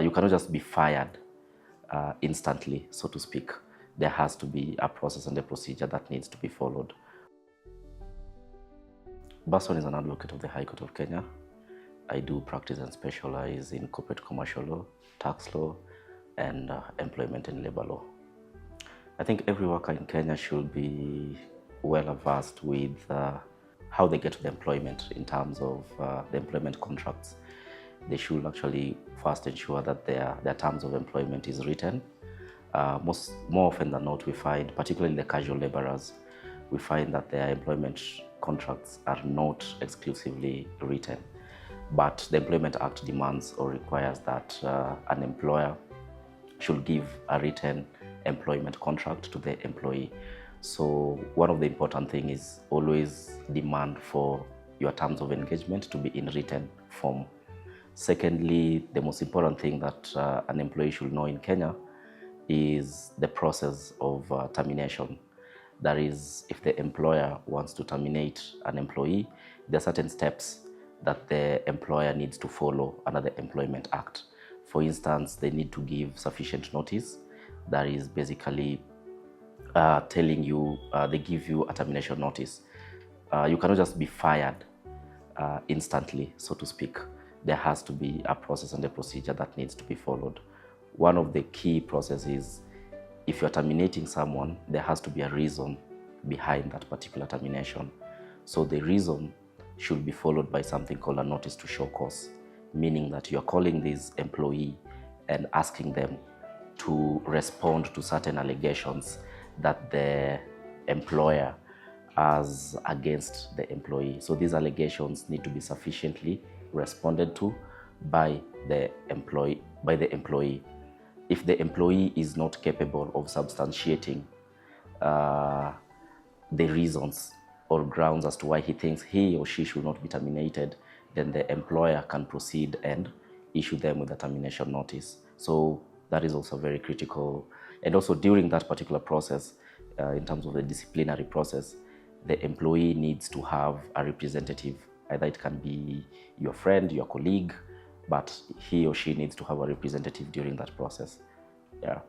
You cannot just be fired instantly, so to speak. There has to be a process and a procedure that needs to be followed. Basson is an advocate of the High Court of Kenya. I do practice and specialize in corporate commercial law, tax law, and employment and labor law. I think every worker in Kenya should be well versed with how they get to the employment in terms of the employment contracts. They should actually first ensure that their terms of employment is written. More often than not, we find, particularly the casual laborers, we find that their employment contracts are not exclusively written. But the Employment Act demands or requires that an employer should give a written employment contract to the employee. So one of the important things is always demand for your terms of engagement to be in written form. Secondly, the most important thing that an employee should know in Kenya is the process of termination. That is, if the employer wants to terminate an employee, there are certain steps that the employer needs to follow under the Employment Act. For instance, they need to give sufficient notice. That is basically telling you, they give you a termination notice. You cannot just be fired instantly, so to speak. There has to be a process and a procedure that needs to be followed. One of the key processes is, if you're terminating someone, there has to be a reason behind that particular termination. So the reason should be followed by something called a notice to show cause, meaning that you're calling this employee and asking them to respond to certain allegations that the employer has against the employee. So these allegations need to be sufficiently responded to by the employee. If the employee is not capable of substantiating the reasons or grounds as to why he thinks he or she should not be terminated, then the employer can proceed and issue them with a termination notice. So that is also very critical. And also during that particular process, in terms of the disciplinary process, the employee needs to have a representative. Either it can be your friend, your colleague, but he or she needs to have a representative during that process. Yeah.